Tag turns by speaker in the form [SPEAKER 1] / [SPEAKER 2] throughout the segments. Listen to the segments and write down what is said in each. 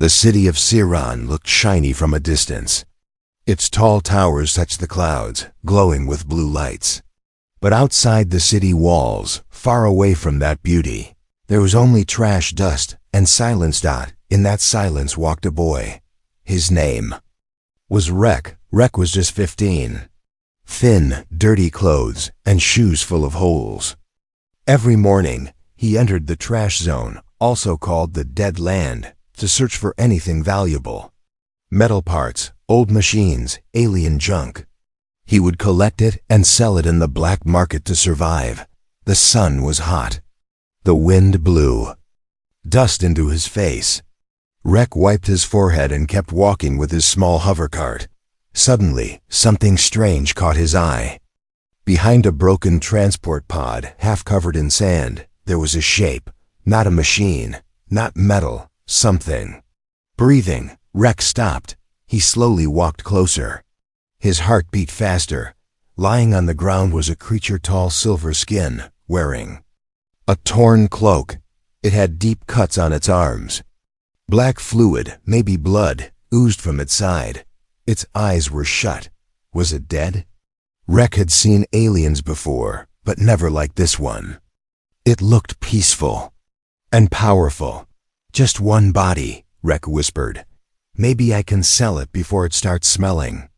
[SPEAKER 1] The city of Siran looked shiny from a distance. Its tall towers touched the clouds, glowing with blue lights. But outside the city walls, far away from that beauty, there was only trash, dust, and silence. In that silence walked a boy. His name was Rek. Rek was just 15. Thin, dirty clothes, and shoes full of holes. Every morning, he entered the trash zone, also called the Dead Land, to search for anything valuable. Metal parts, old machines, alien junk. He would collect it and sell it in the black market to survive. The sun was hot. The wind blew dust into his face. Rek wiped his forehead and kept walking with his small hovercart. Suddenly, something strange caught his eye. Behind a broken transport pod, half covered in sand, there was a shape. Not a machine, not metal, something. Breathing, Rek stopped. He slowly walked closer. His heart beat faster. Lying on the ground was a creature, tall, silver skin, wearing a torn cloak. It had deep cuts on its arms. Black fluid, maybe blood, oozed from its side. Its eyes were shut. Was it dead? Rek had seen aliens before, but never like this one. It looked peaceful and powerful. Just one body, Rek whispered. Maybe I can sell it before it starts smelling.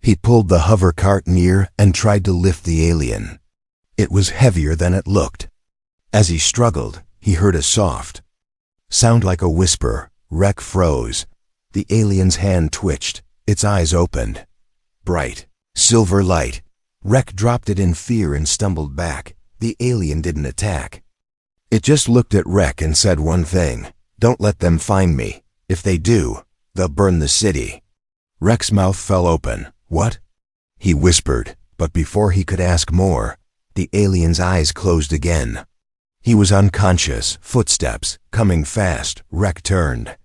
[SPEAKER 1] He pulled the hover cart near and tried to lift the alien. It was heavier than it looked. As he struggled, he heard a soft sound like a whisper. Rek froze. The alien's hand twitched. Its eyes opened. Bright, silver light. Rek dropped it in fear and stumbled back. The alien didn't attack. It just looked at Rek and said one thing. Don't let them find me. If they do, they'll burn the city. Rek's mouth fell open. What? He whispered, but before he could ask more, the alien's eyes closed again. He was unconscious. Footsteps, coming fast. Rek turned.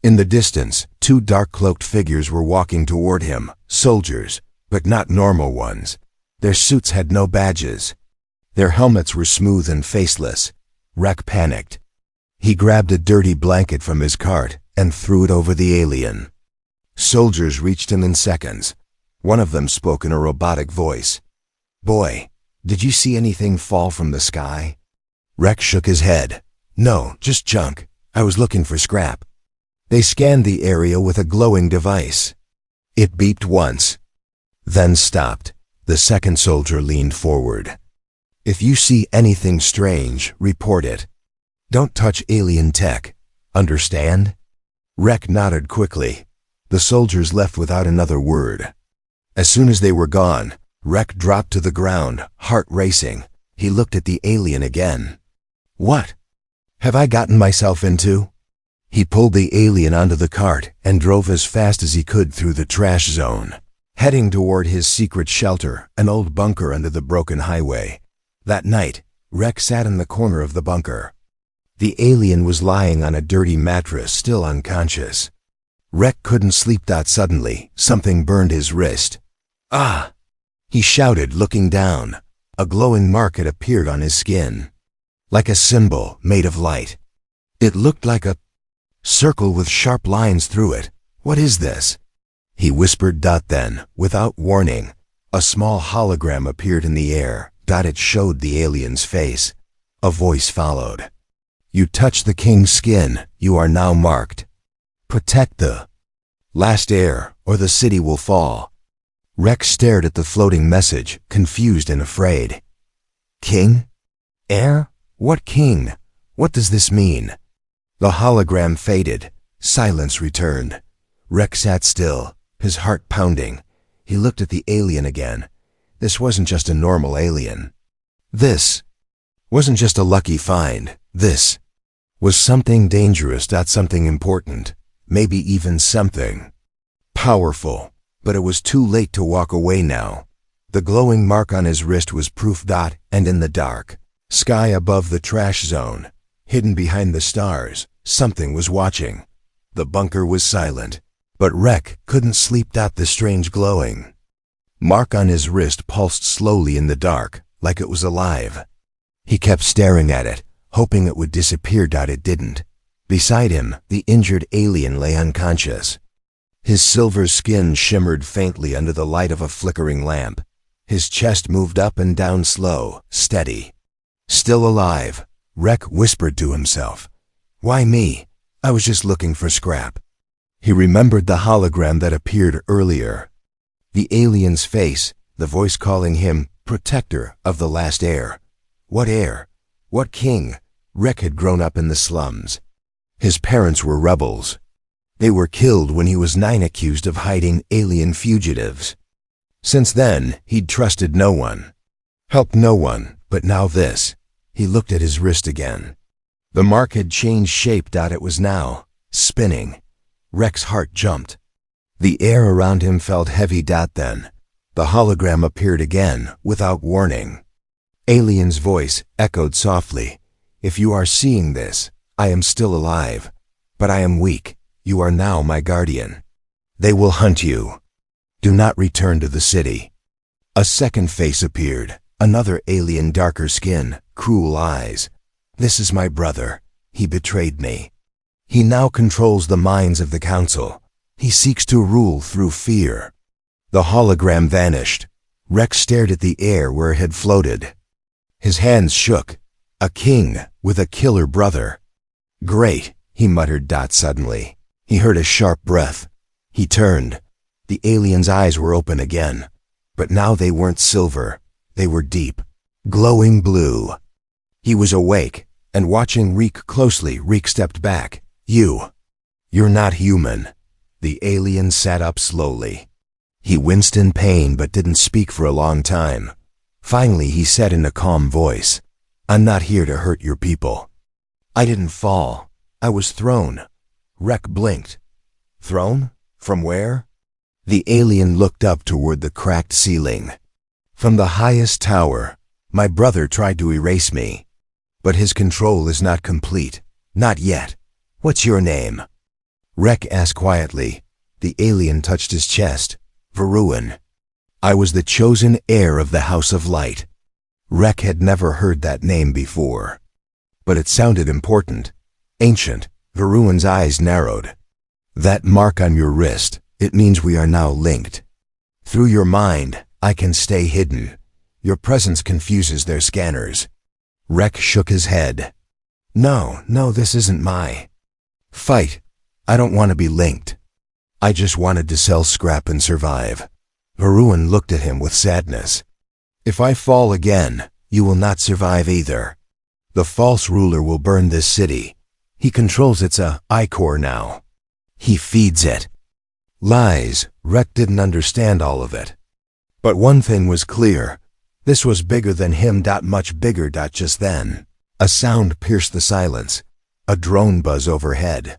[SPEAKER 1] In the distance, two dark-cloaked figures were walking toward him. Soldiers, but not normal ones. Their suits had no badges. Their helmets were smooth and faceless. Rek panicked. He grabbed a dirty blanket from his cart and threw it over the alien. Soldiers reached him in seconds. One of them spoke in a robotic voice. Boy, did you see anything fall from the sky? Rek shook his head. No, just junk. I was looking for scrap. They scanned the area with a glowing device. It beeped once, then stopped. The second soldier leaned forward. If you see anything strange, report it. Don't touch alien tech. Understand? Rek nodded quickly. The soldiers left without another word. As soon as they were gone, Rek dropped to the ground, heart racing. He looked at the alien again. What have I gotten myself into? He pulled the alien onto the cart and drove as fast as he could through the trash zone, heading toward his secret shelter, an old bunker under the broken highway. That night, Rek sat in the corner of the bunker. The alien was lying on a dirty mattress, still unconscious. Rek couldn't sleep. Suddenly, something burned his wrist. Ah! He shouted, looking down. A glowing mark had appeared on his skin, like a symbol made of light. It looked like a circle with sharp lines through it. What is this? He whispered. Then, without warning, a small hologram appeared in the air. It showed the alien's face. A voice followed. You touched the king's skin. You are now marked. Protect the last heir, or the city will fall. Rek stared at the floating message, confused and afraid. King? Heir? What king? What does this mean? The hologram faded. Silence returned. Rek sat still, his heart pounding. He looked at the alien again. This wasn't just a normal alien. This wasn't just a lucky find. This was something dangerous. Something important. Maybe even something powerful. But it was too late to walk away now. The glowing mark on his wrist was proof. And in the dark sky above the trash zone, hidden behind the stars, something was watching. The bunker was silent, but Rek couldn't sleep. The strange glowing mark on his wrist pulsed slowly in the dark, like it was alive. He kept staring at it, hoping it would disappear. It didn't. Beside him, the injured alien lay unconscious. His silver skin shimmered faintly under the light of a flickering lamp. His chest moved up and down slow, steady. Still alive, Rek whispered to himself. Why me? I was just looking for scrap. He remembered the hologram that appeared earlier. The alien's face, the voice calling him protector of the last heir. What heir? What king? Rek had grown up in the slums. His parents were rebels. They were killed when he was 9, accused of hiding alien fugitives. Since then, he'd trusted no one, helped no one, but now this. He looked at his wrist again. The mark had changed shape. It was now spinning. Rek's heart jumped. The air around him felt heavy. Then, the hologram appeared again, without warning. Alien's voice echoed softly. If you are seeing this, I am still alive, but I am weak. You are now my guardian. They will hunt you. Do not return to the city. A second face appeared, another alien, darker skin, cruel eyes. This is my brother. He betrayed me. He now controls the minds of the council. He seeks to rule through fear. The hologram vanished. Rex stared at the air where it had floated. His hands shook. A king with a killer brother. Great, he muttered. Suddenly, he heard a sharp breath. He turned. The alien's eyes were open again, but now they weren't silver. They were deep, glowing blue. He was awake and watching Reek closely. Reek stepped back. You're not human. The alien sat up slowly. He winced in pain but didn't speak for a long time. Finally, he said in a calm voice, I'm not here to hurt your people. I didn't fall. I was thrown. Rek blinked. Thrown? From where? The alien looked up toward the cracked ceiling. From the highest tower. My brother tried to erase me. But his control is not complete. Not yet. What's your name? Rek asked quietly. The alien touched his chest. Varun. I was the chosen heir of the House of Light. Rek had never heard that name before. But it sounded important. Ancient. Varun's eyes narrowed. That mark on your wrist, it means we are now linked. Through your mind, I can stay hidden. Your presence confuses their scanners. Rek shook his head. No, this isn't my fight. I don't want to be linked. I just wanted to sell scrap and survive. Varun looked at him with sadness. If I fall again, you will not survive either. The false ruler will burn this city. He controls its I-core now. He feeds it. Lies. Rek didn't understand all of it. But one thing was clear. This was bigger than him. Much bigger. Just then, a sound pierced the silence. A drone buzz overhead.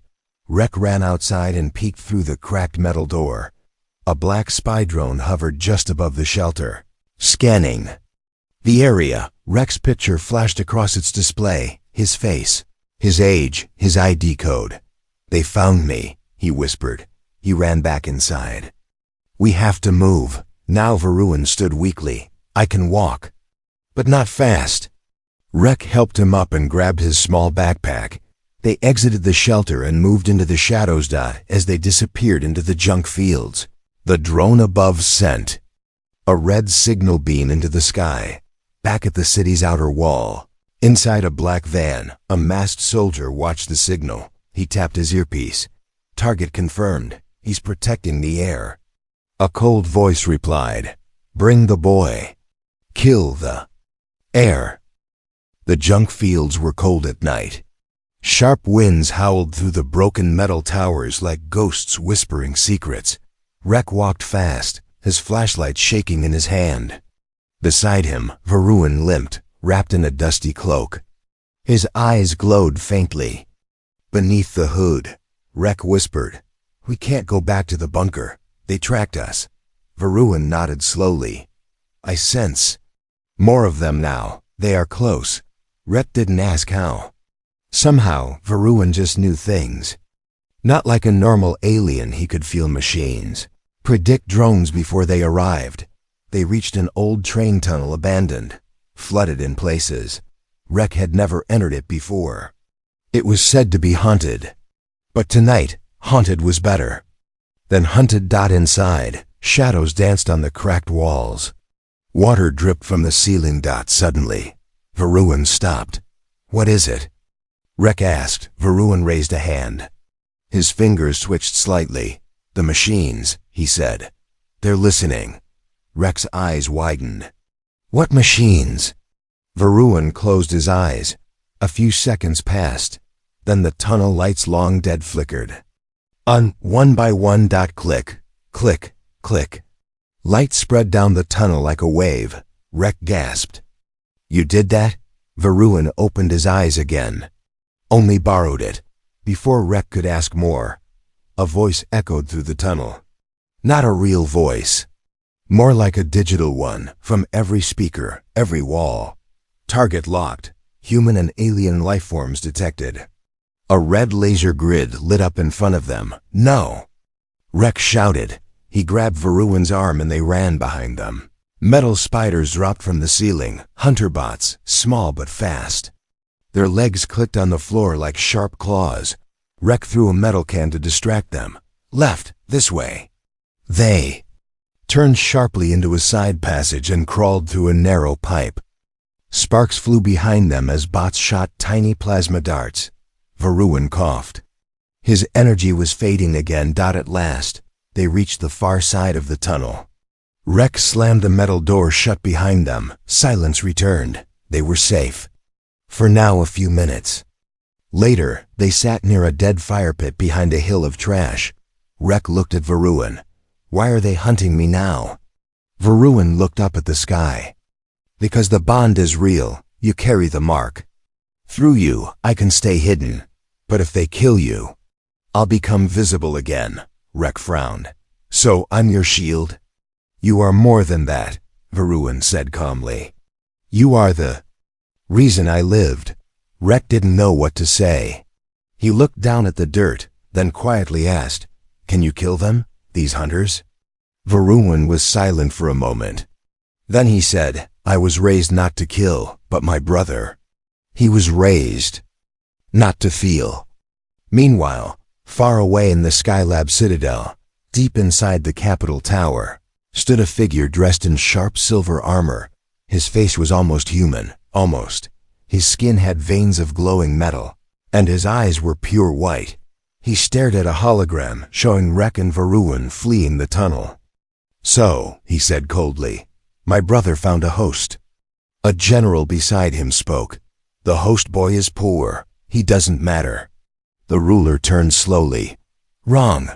[SPEAKER 1] Rek ran outside and peeked through the cracked metal door. A black spy drone hovered just above the shelter, scanning the area. Rek's picture flashed across its display, his face, his age, his ID code. They found me, he whispered. He ran back inside. We have to move. Now Varun stood weakly. I can walk, but not fast. Rek helped him up and grabbed his small backpack. They exited the shelter and moved into the shadows. As they disappeared into the junk fields, the drone above sent a red signal beam into the sky. Back at the city's outer wall, inside a black van, a masked soldier watched the signal. He tapped his earpiece. Target confirmed. He's protecting the air. A cold voice replied, Bring the boy. Kill the air. The junk fields were cold at night. Sharp winds howled through the broken metal towers like ghosts whispering secrets. Rek walked fast, his flashlight shaking in his hand. Beside him, Varun limped, wrapped in a dusty cloak. His eyes glowed faintly. Beneath the hood, Rek whispered, We can't go back to the bunker. They tracked us. Varun nodded slowly. I sense more of them now. They are close. Rek didn't ask how. Somehow, Varun just knew things. Not like a normal alien, he could feel machines, predict drones before they arrived. They reached an old train tunnel abandoned, flooded in places. Rek had never entered it before. It was said to be haunted. But tonight, haunted was better. Then hunted. Inside, shadows danced on the cracked walls. Water dripped from the ceiling. Suddenly, Varun stopped. "What is it?" Rek asked. Varun raised a hand. His fingers twitched slightly. "The machines," he said. "They're listening." Rek's eyes widened. "What machines?" Varun closed his eyes. A few seconds passed. Then the tunnel lights long dead flickered. One by one. Click, click, click. Light spread down the tunnel like a wave. Rek gasped. "You did that?" Varun opened his eyes again. "Only borrowed it." Before Rek could ask more, a voice echoed through the tunnel. Not a real voice. More like a digital one, from every speaker, every wall. Target locked. Human and alien lifeforms detected. A red laser grid lit up in front of them. "No!" Rek shouted. He grabbed Varun's arm and they ran behind them. Metal spiders dropped from the ceiling, hunter bots, small but fast. Their legs clicked on the floor like sharp claws. Rek threw a metal can to distract them. "Left, this way." They turned sharply into a side passage and crawled through a narrow pipe. Sparks flew behind them as bots shot tiny plasma darts. Varun coughed. His energy was fading again. At last, they reached the far side of the tunnel. Rek slammed the metal door shut behind them. Silence returned. They were safe. For now, a few minutes. Later, they sat near a dead fire pit behind a hill of trash. Rek looked at Varun. "Why are they hunting me now?" Varun looked up at the sky. "Because the bond is real. You carry the mark. Through you, I can stay hidden. But if they kill you, I'll become visible again." Rek frowned. "So I'm your shield?" "You are more than that," Varun said calmly. "You are the reason I lived." Rek didn't know what to say. He looked down at the dirt, then quietly asked, "Can you kill them, these hunters?" Varun was silent for a moment. Then he said, "I was raised not to kill, but my brother. He was raised not to feel." Meanwhile, far away in the Skylab Citadel, deep inside the Capitol Tower, stood a figure dressed in sharp silver armor. His face was almost human, almost. His skin had veins of glowing metal, and his eyes were pure white. He stared at a hologram showing Rek and Varun fleeing the tunnel. "So," he said coldly, "my brother found a host." A general beside him spoke. "The host boy is poor. He doesn't matter." The ruler turned slowly. "Wrong.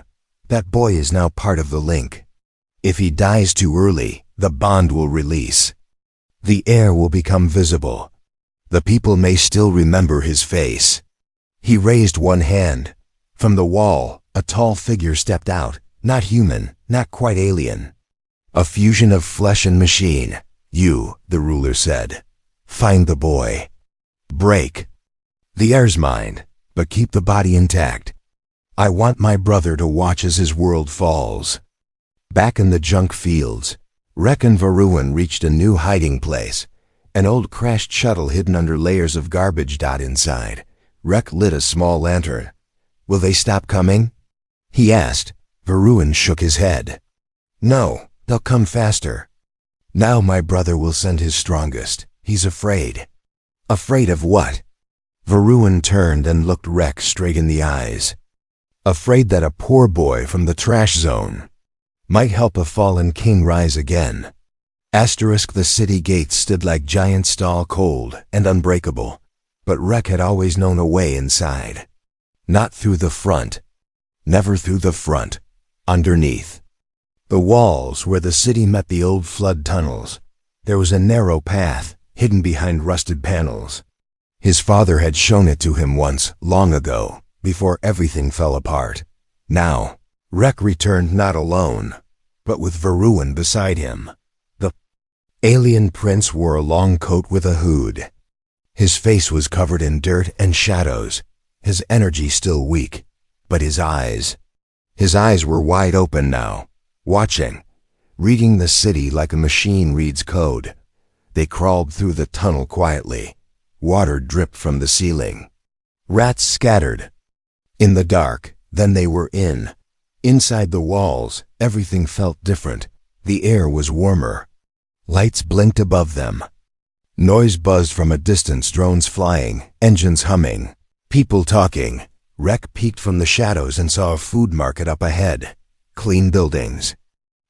[SPEAKER 1] That boy is now part of the link. If he dies too early, the bond will release. The heir will become visible. The people may still remember his face." He raised one hand. From the wall, a tall figure stepped out, not human, not quite alien. A fusion of flesh and machine. "You," the ruler said. "Find the boy. Break. The heir's mine, but keep the body intact. I want my brother to watch as his world falls." Back in the junk fields, Rek and Varun reached a new hiding place. An old crashed shuttle hidden under layers of garbage. Inside, Rek lit a small lantern. "Will they stop coming?" he asked. Varun shook his head. "No, they'll come faster. Now my brother will send his strongest. He's afraid." "Afraid of what?" Varun turned and looked Rek straight in the eyes. "Afraid that a poor boy from the trash zone might help a fallen king rise again." The city gates stood like giant stall, cold and unbreakable, but Rek had always known a way inside. Not through the front. Never through the front. Underneath. The walls where the city met the old flood tunnels. There was a narrow path, hidden behind rusted panels. His father had shown it to him once, long ago, before everything fell apart. Now, Rek returned not alone, but with Varun beside him. The alien prince wore a long coat with a hood. His face was covered in dirt and shadows, his energy still weak, but his eyes were wide open now, watching, reading the city like a machine reads code. They crawled through the tunnel quietly. Water dripped from the ceiling. Rats scattered. In the dark, then they were in. Inside the walls, everything felt different. The air was warmer. Lights blinked above them. Noise buzzed from a distance, drones flying, engines humming, people talking. Rek peeked from the shadows and saw a food market up ahead. Clean buildings.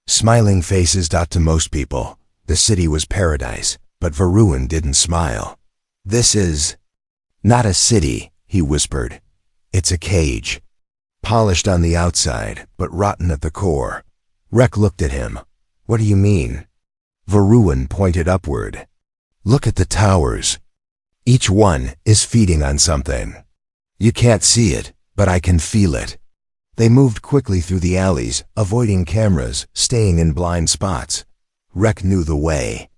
[SPEAKER 1] Smiling faces. To most people, the city was paradise, but Varun didn't smile. "This is not a city," he whispered. "It's a cage. Polished on the outside, but rotten at the core." Rek looked at him. "What do you mean?" Varun pointed upward. "Look at the towers. Each one is feeding on something. You can't see it, but I can feel it." They moved quickly through the alleys, avoiding cameras, staying in blind spots. Rek knew the way.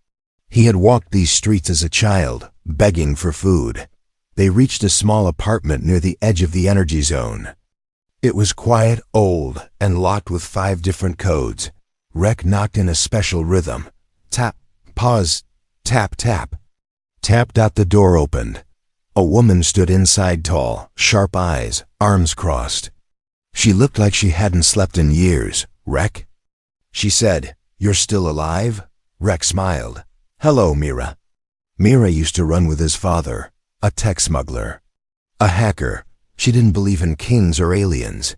[SPEAKER 1] He had walked these streets as a child, begging for food. They reached a small apartment near the edge of the energy zone. It was quiet, old, and locked with 5 different codes. Rek knocked in a special rhythm. Tap, pause, tap, tap. Tap. The door opened. A woman stood inside, tall, sharp eyes, arms crossed. She looked like she hadn't slept in years. "Rek?" She said. "You're still alive?" Rek smiled. "Hello, Mira." Mira used to run with his father, a tech smuggler, a hacker. She didn't believe in kings or aliens.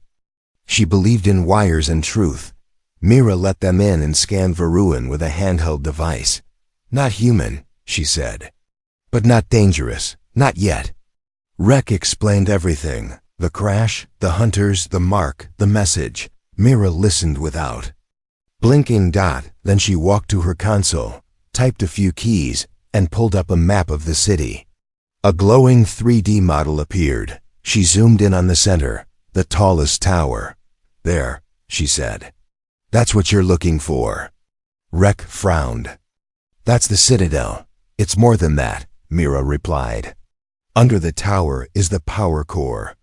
[SPEAKER 1] She believed in wires and truth. Mira let them in and scanned Varun with a handheld device. "Not human," she said. "But not dangerous. Not yet." Rek explained everything. The crash, the hunters, the mark, the message. Mira listened without blinking. Then she walked to her console, typed a few keys, and pulled up a map of the city. A glowing 3D model appeared. She zoomed in on the center, the tallest tower. "There," she said. "That's what you're looking for." Rek frowned. "That's the Citadel. It's more than that," Mira replied. "Under the tower is the power core.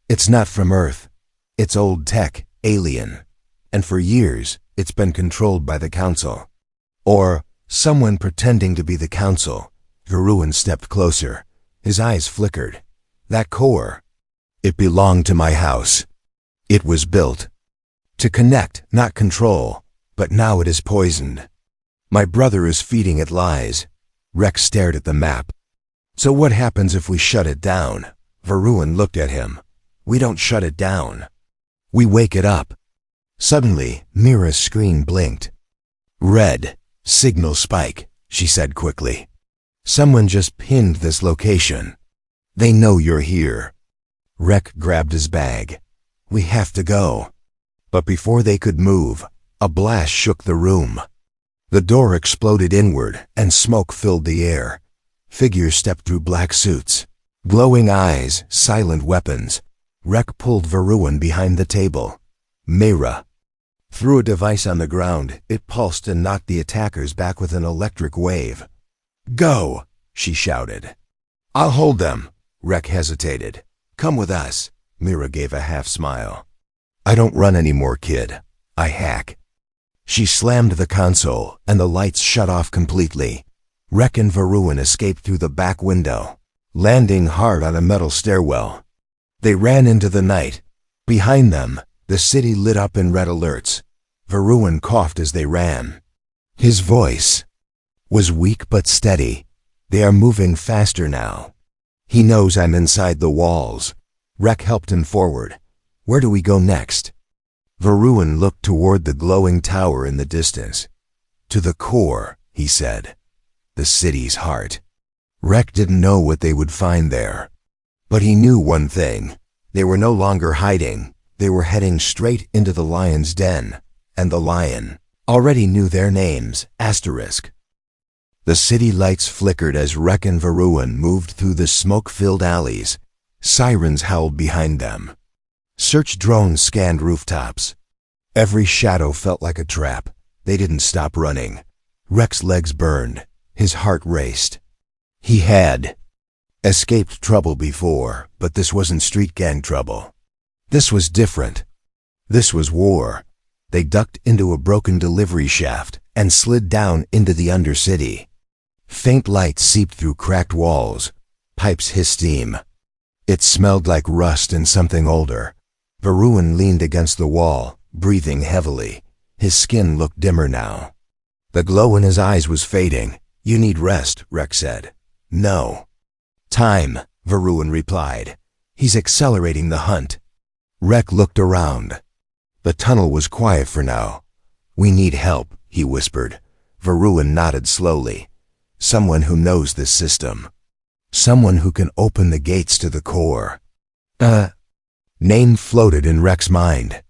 [SPEAKER 1] It's not from Earth. It's old tech, alien. And for years, it's been controlled by the Council. Or someone pretending to be the Council." Varun stepped closer. His eyes flickered. "That core, it belonged to my house. It was built to connect, not control. But now it is poisoned. My brother is feeding it lies." Rek stared at the map. "So what happens if we shut it down?" Varun looked at him. "We don't shut it down. We wake it up." Suddenly, Mira's screen blinked. "Red, signal spike," she said quickly. "Someone just pinned this location. They know you're here." Rek grabbed his bag. "We have to go." But before they could move, a blast shook the room. The door exploded inward, and smoke filled the air. Figures stepped through black suits. Glowing eyes, silent weapons. Rek pulled Varun behind the table. Mira threw a device on the ground. It pulsed and knocked the attackers back with an electric wave. "Go!" she shouted. "I'll hold them." Rek hesitated. "Come with us." Mira gave a half smile. "I don't run anymore, kid. I hack." She slammed the console, and the lights shut off completely. Rek and Varun escaped through the back window, landing hard on a metal stairwell. They ran into the night. Behind them, the city lit up in red alerts. Varun coughed as they ran. His voice was weak but steady. "They are moving faster now. He knows I'm inside the walls." Rek helped him forward. "Where do we go next?" Varun looked toward the glowing tower in the distance. "To the core," he said. "The city's heart." Rek didn't know what they would find there. But he knew one thing. They were no longer hiding. They were heading straight into the lion's den. And the lion already knew their names, Asterisk. The city lights flickered as Rek and Varun moved through the smoke-filled alleys. Sirens howled behind them. Search drones scanned rooftops. Every shadow felt like a trap. They didn't stop running. Rek's legs burned. His heart raced. He had escaped trouble before, but this wasn't street gang trouble. This was different. This was war. They ducked into a broken delivery shaft and slid down into the undercity. Faint light seeped through cracked walls. Pipes hissed steam. It smelled like rust and something older. Varun leaned against the wall, breathing heavily. His skin looked dimmer now. The glow in his eyes was fading. "You need rest," Rex said. "No." "Time," Varun replied. "He's accelerating the hunt." Rex looked around. The tunnel was quiet for now. "We need help," he whispered. Varun nodded slowly. "Someone who knows this system. Someone who can open the gates to the core." Name floated in Rex's mind.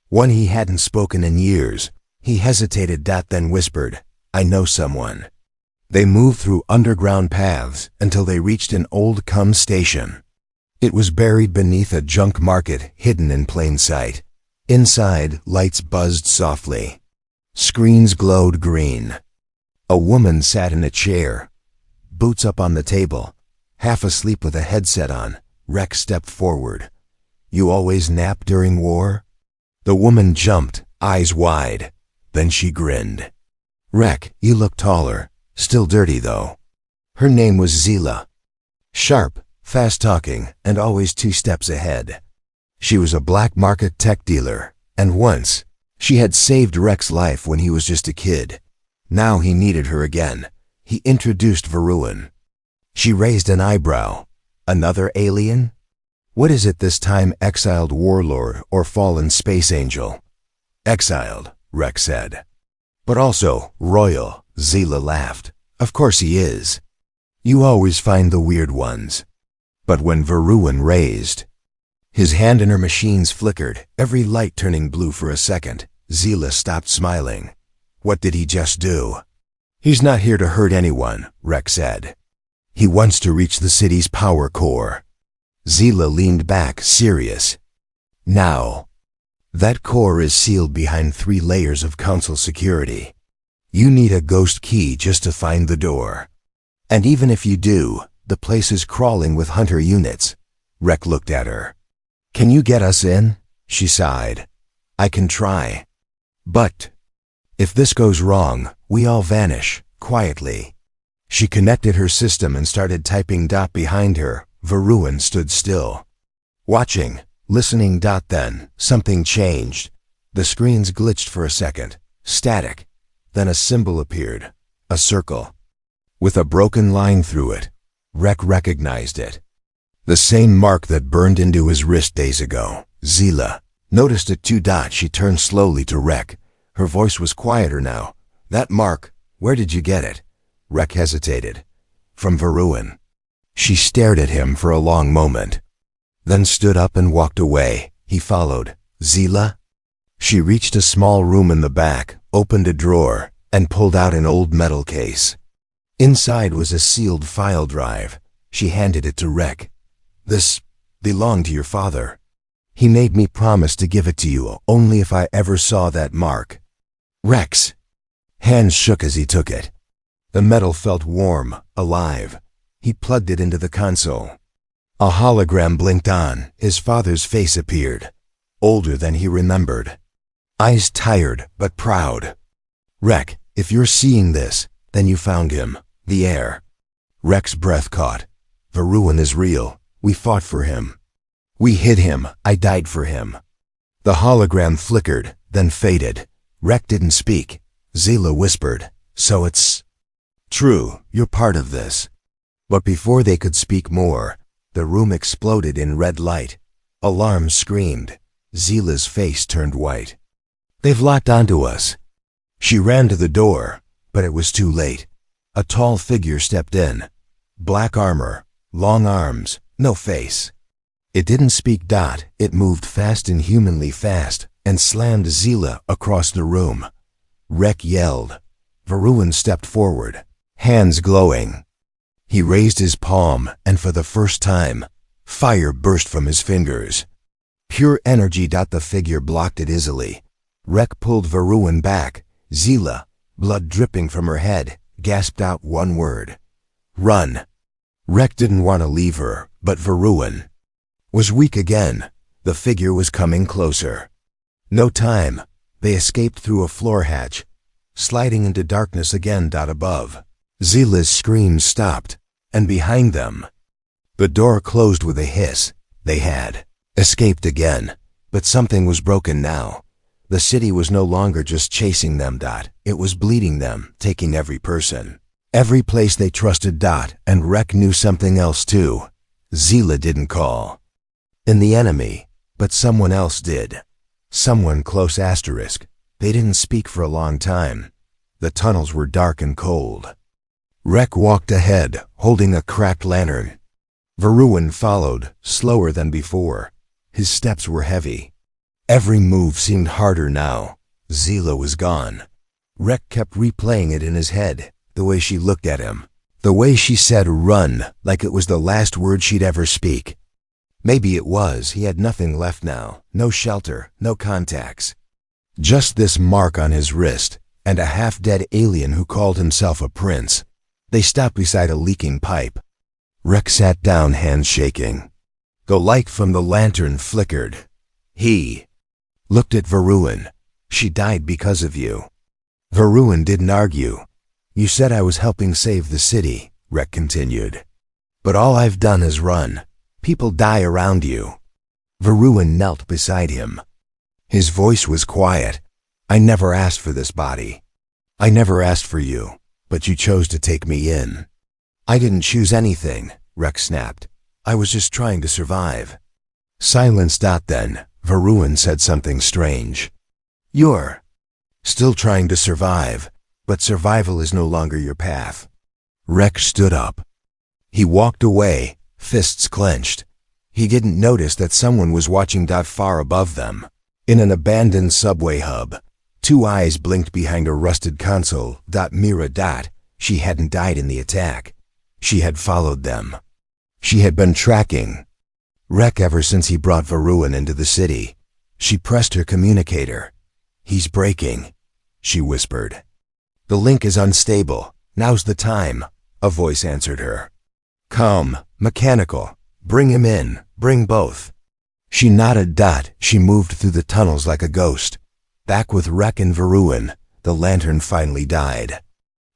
[SPEAKER 1] One he hadn't spoken in years. He hesitated, then whispered, "I know someone." They moved through underground paths until they reached an old station. It was buried beneath a junk market, hidden in plain sight. Inside, lights buzzed softly. Screens glowed green. A woman sat in a chair, boots up on the table, half asleep with a headset on. Rex stepped forward. "You always nap during war?" The woman jumped, eyes wide. Then she grinned. "Rex, you look taller. Still dirty, though." Her name was Zila. Sharp, fast-talking, and always 2 steps ahead. She was a black market tech dealer, and once, she had saved Rex's life when he was just a kid. Now he needed her again. He introduced Varun. She raised an eyebrow. "Another alien? What is it this time, exiled warlord or fallen space angel?" "Exiled," Rex said. "But also royal," Zila laughed. "Of course he is. You always find the weird ones." But when Varun raised, his hand in her machines flickered, every light turning blue for a second. Zila stopped smiling. "What did he just do?" "He's not here to hurt anyone," Rex said. "He wants to reach the city's power core." Zila leaned back, serious. "Now, that core is sealed behind 3 layers of council security. You need a ghost key just to find the door. And even if you do, the place is crawling with hunter units." Rex looked at her. "Can you get us in?" She sighed. "I can try. But if this goes wrong, we all vanish, quietly." She connected her system and started typing. Behind her, Varun stood still, watching, listening. Then, something changed. The screens glitched for a second. Static. Then a symbol appeared. A circle. With a broken line through it. Rex recognized it. The same mark that burned into his wrist days ago. Zila noticed it too. She turned slowly to Rex. Her voice was quieter now. "That mark, where did you get it?" Rex hesitated. "From Varun." She stared at him for a long moment, then stood up and walked away. He followed. "Zila?" She reached a small room in the back, opened a drawer, and pulled out an old metal case. Inside was a sealed file drive. She handed it to Rex. "This belonged to your father. He made me promise to give it to you only if I ever saw that mark." Rex. Hands shook as he took it. The metal felt warm, alive. He plugged it into the console. A hologram blinked on. His father's face appeared, older than he remembered. Eyes tired but proud. "Rex, if you're seeing this, then you found him. The heir." Rex's breath caught. "Varun is real. We fought for him. We hid him. I died for him." The hologram flickered, then faded. Rex didn't speak. Zila whispered, "So it's true, you're part of this." But before they could speak more, the room exploded in red light. Alarms screamed. Zila's face turned white. "They've locked onto us." She ran to the door, but it was too late. A tall figure stepped in. Black armor, long arms, no face. It didn't speak. It moved fast, inhumanly fast, and slammed Zila across the room. Rex yelled. Varun stepped forward, hands glowing. He raised his palm, and for the first time, fire burst from his fingers. Pure energy. The figure blocked it easily. Rex pulled Varun back. Zila, blood dripping from her head, gasped out one word. "Run." Rex didn't want to leave her, but Varun was weak again. The figure was coming closer. No time. They escaped through a floor hatch, sliding into darkness again. Above, Zila's screams stopped, and behind them, The door closed with a hiss. They had escaped again, but something was broken now. The city was no longer just chasing them. It was bleeding them, taking every person, every place they trusted. And Rek knew something else too. Zila didn't call in the enemy, but someone else did. Someone close. They didn't speak for a long time. The tunnels were dark and cold. Rek walked ahead, holding a cracked lantern. Varun followed, slower than before. His steps were heavy. Every move seemed harder now. Zila was gone. Rek kept replaying it in his head, the way she looked at him, the way she said run, like it was the last word she'd ever speak. Maybe it was. He had nothing left now, no shelter, no contacts. Just this mark on his wrist, and a half-dead alien who called himself a prince. They stopped beside a leaking pipe. Rek sat down, hands shaking. The light from the lantern flickered. He looked at Varun. She died because of you. Varun didn't argue. You said I was helping save the city, Rek continued. But all I've done is run. People die around you. Varun knelt beside him. His voice was quiet. I never asked for this body. I never asked for you, but you chose to take me in. I didn't choose anything, Rek snapped. I was just trying to survive. Silence. Then, Varun said something strange. You're still trying to survive, but survival is no longer your path. Rek stood up. He walked away, fists clenched. He didn't notice that someone was watching. Far above them, in an abandoned subway hub, two eyes blinked behind a rusted console. Mira. She hadn't died in the attack. She had followed them. She had been tracking Rek ever since he brought Varun into the city. She pressed her communicator. He's breaking, she whispered. The link is unstable. Now's the time, a voice answered her. Calm, mechanical. Bring him in. Bring both. She nodded. She moved through the tunnels like a ghost. Back with Rek and Varun, the lantern finally died.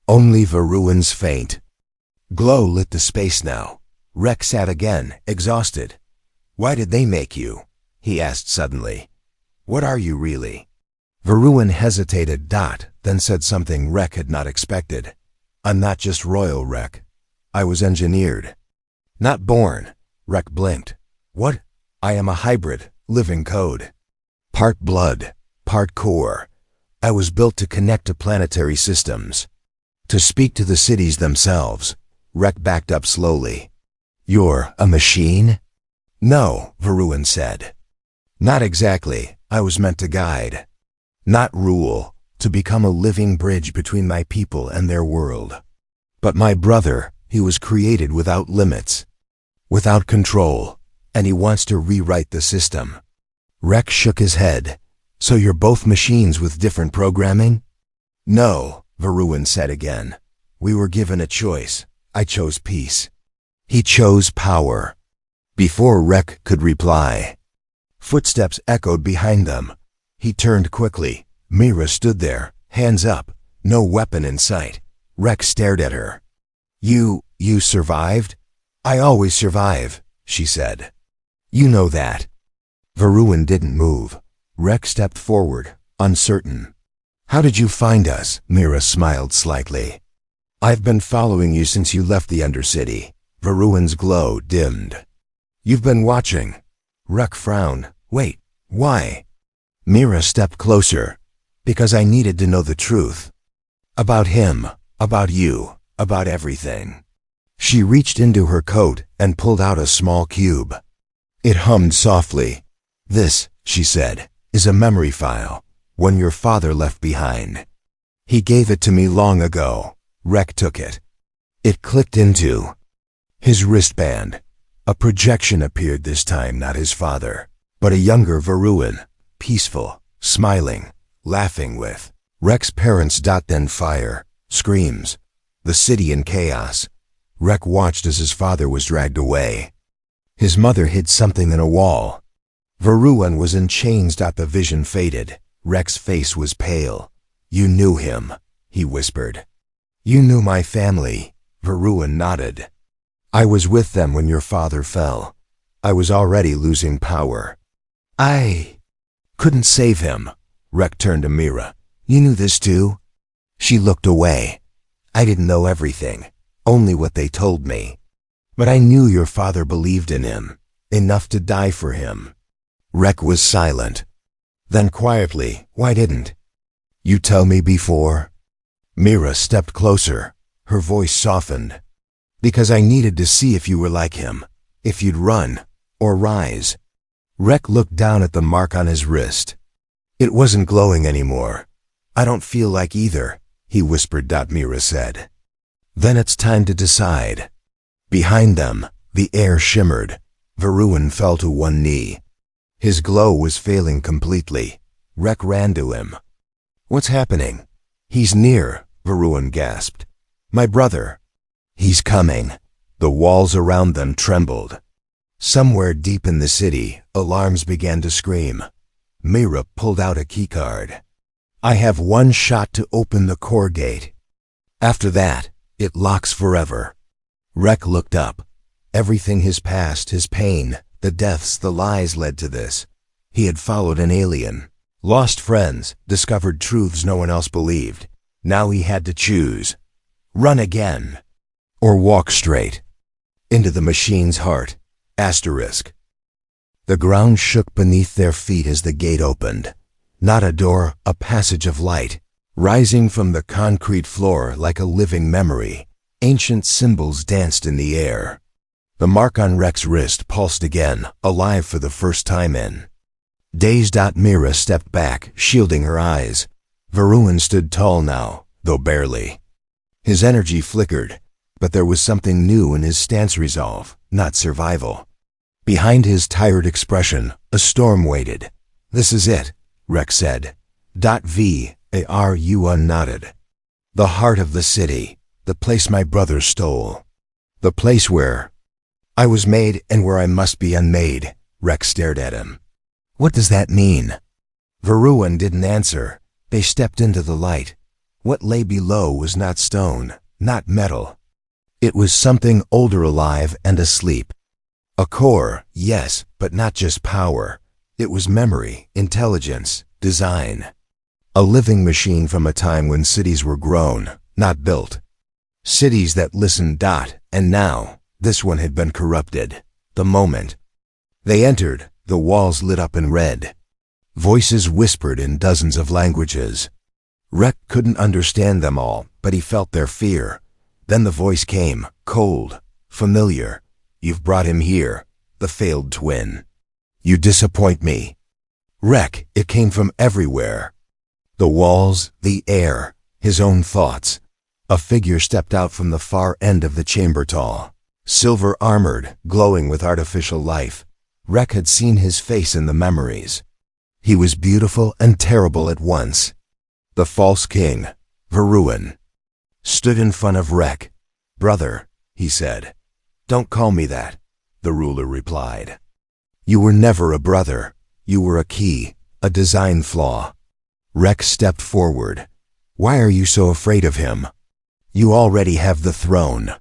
[SPEAKER 1] Only Varun's faint glow lit the space now. Rek sat again, exhausted. Why did they make you? He asked suddenly. What are you really? Varun hesitated. Then said something Rek had not expected. I'm not just royal, Rek. I was engineered. Not born. Rek blinked. What? I am a hybrid, living code. Part blood, part core. I was built to connect to planetary systems, to speak to the cities themselves. Rek backed up slowly. You're a machine? No, Varun said. Not exactly. I was meant to guide, not rule, to become a living bridge between my people and their world. But my brother, he was created without limits, without control, and he wants to rewrite the system. Rek shook his head. So you're both machines with different programming? No, Varun said again. We were given a choice. I chose peace. He chose power. Before Rek could reply, footsteps echoed behind them. He turned quickly. Mira stood there, hands up, no weapon in sight. Rek stared at her. You survived? I always survive, she said. You know that. Varun didn't move. Rek stepped forward, uncertain. How did you find us? Mira smiled slightly. I've been following you since you left the Undercity. Varun's glow dimmed. You've been watching. Rek frowned. Wait, why? Mira stepped closer. Because I needed to know the truth. About him, about you, about everything. She reached into her coat and pulled out a small cube. It hummed softly. This, she said, is a memory file, one your father left behind. He gave it to me long ago. Rek took it. It clicked into his wristband. A projection appeared this time, not his father, but a younger Varun, peaceful, smiling, laughing with Rek's parents. Then fire, screams, the city in chaos. Rek watched as his father was dragged away. His mother hid something in a wall. Varun was in chains. The vision faded. Rek's face was pale. You knew him, he whispered. You knew my family. Varun nodded. I was with them when your father fell. I was already losing power. I couldn't save him. Rek turned to Mira. You knew this too? She looked away. I didn't know everything, only what they told me. But I knew your father believed in him, enough to die for him. Rek was silent. Then quietly, why didn't you tell me before? Mira stepped closer. Her voice softened. Because I needed to see if you were like him, if you'd run or rise. Rek looked down at the mark on his wrist. It wasn't glowing anymore. I don't feel like either, he whispered. Mira said. Then it's time to decide. Behind them, the air shimmered. Varun fell to one knee. His glow was failing completely. Rek ran to him. What's happening? He's near, Varun gasped. My brother. He's coming. The walls around them trembled. Somewhere deep in the city, alarms began to scream. Mira pulled out a keycard. I have one shot to open the core gate. After that, it locks forever. Rek looked up. Everything his past, his pain, the deaths, the lies led to this. He had followed an alien, lost friends, discovered truths no one else believed. Now he had to choose. Run again. Or walk straight. Into the machine's heart. Asterisk. The ground shook beneath their feet as the gate opened. Not a door, a passage of light. Rising from the concrete floor like a living memory. Ancient symbols danced in the air. The mark on Rek's wrist pulsed again, alive for the first time in. Dazed, Mira stepped back, shielding her eyes. Varun stood tall now, though barely. His energy flickered, but there was something new in his stance, resolve, not survival. Behind his tired expression, a storm waited. This is it, Rek said. Varun nodded. The heart of the city, the place my brother stole. The place where I was made and where I must be unmade. Rek stared at him. What does that mean? Varun didn't answer. They stepped into the light. What lay below was not stone, not metal. It was something older, alive and asleep. A core, yes, but not just power. It was memory, intelligence, design. A living machine from a time when cities were grown, not built. Cities that listened. And now, this one had been corrupted. The moment they entered, the walls lit up in red. Voices whispered in dozens of languages. Rek couldn't understand them all, but he felt their fear. Then the voice came, cold, familiar. You've brought him here, the failed twin. You disappoint me. Rek, it came from everywhere. The walls, the air, his own thoughts. A figure stepped out from the far end of the chamber, tall, silver-armored, glowing with artificial life. Rek had seen his face in the memories. He was beautiful and terrible at once. The false king, Varun, stood in front of Rek. Brother, he said. Don't call me that, the ruler replied. You were never a brother. You were a key, a design flaw. Rek stepped forward. Why are you so afraid of him? You already have the throne.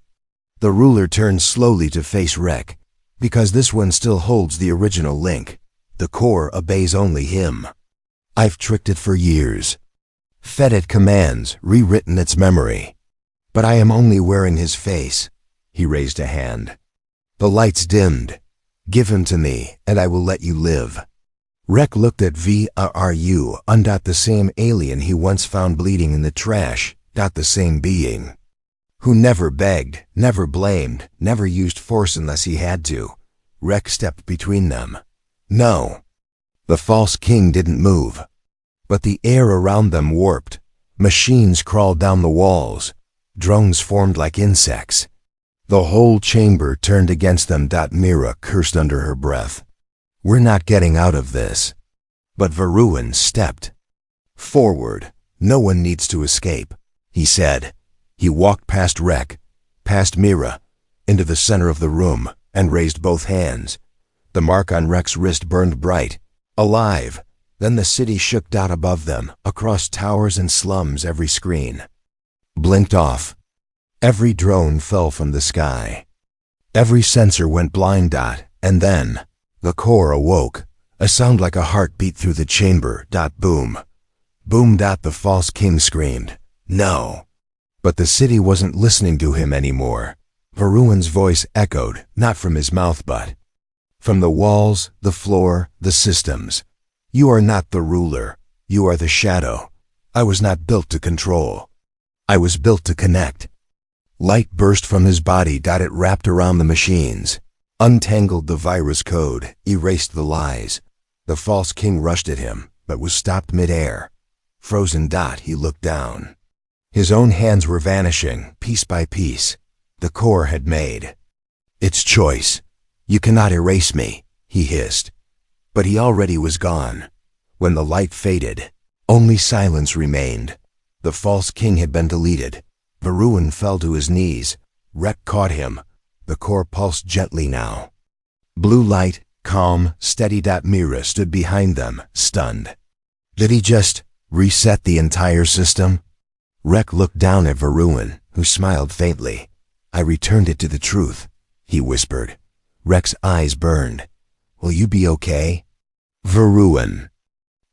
[SPEAKER 1] The ruler turned slowly to face Rek. Because this one still holds the original link. The core obeys only him. I've tricked it for years. Fed it commands, rewritten its memory. But I am only wearing his face. He raised a hand. The lights dimmed. Give him to me, and I will let you live. Rek looked at Varun, the same alien he once found bleeding in the trash, the same being. Who never begged, never blamed, never used force unless he had to. Rek stepped between them. No. The false king didn't move. But the air around them warped. Machines crawled down the walls. Drones formed like insects. The whole chamber turned against them. Mira cursed under her breath. We're not getting out of this. But Varun stepped forward. No one needs to escape, he said. He walked past Rek, past Mira, into the center of the room, and raised both hands. The mark on Rek's wrist burned bright, alive. Then the city shook. Above them, across towers and slums, every screen blinked off. Every drone fell from the sky. Every sensor went blind. And then, the core awoke. A sound like a heartbeat through the chamber. Boom. Boom. The false king screamed, "No!" But the city wasn't listening to him anymore. Varun's voice echoed, not from his mouth but from the walls, the floor, the systems. "You are not the ruler. You are the shadow. I was not built to control. I was built to connect." Light burst from his body. It wrapped around the machines, untangled the virus code, erased the lies. The false king rushed at him, but was stopped mid-air. Frozen. He looked down. His own hands were vanishing, piece by piece. The core had made its choice. "You cannot erase me," he hissed. But he already was gone. When the light faded, only silence remained. The false king had been deleted. Varun fell to his knees. Rek caught him. The core pulsed gently now. Blue light, calm, steady. Mira stood behind them, stunned. Did he just reset the entire system? Rek looked down at Varun, who smiled faintly. "I returned it to the truth," he whispered. Rek's eyes burned. "Will you be okay?" Varun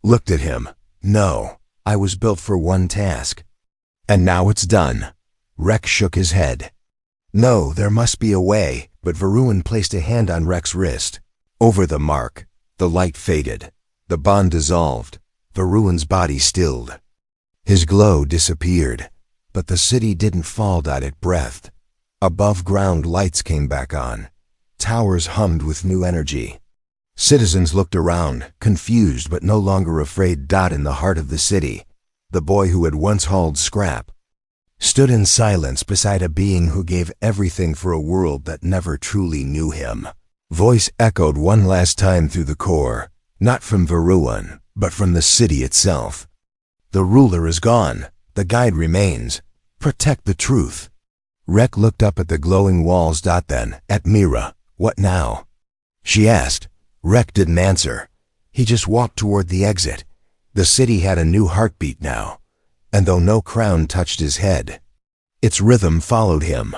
[SPEAKER 1] looked at him. "No, I was built for one task. And now it's done." Rek shook his head. "No, there must be a way." But Varun placed a hand on Rek's wrist. Over the mark, the light faded. The bond dissolved. Varun's body stilled. His glow disappeared. But the city didn't fall. It breathed. Above ground lights came back on. Towers hummed with new energy. Citizens looked around, confused but no longer afraid. In the heart of the city, the boy who had once hauled scrap stood in silence beside a being who gave everything for a world that never truly knew him. Voice echoed one last time through the core, not from Varun, but from the city itself. "The ruler is gone. The guide remains. Protect the truth." Rek looked up at the glowing walls. Then, at Mira. "What now?" she asked. Rek didn't answer. He just walked toward the exit. The city had a new heartbeat now, and though no crown touched his head, its rhythm followed him.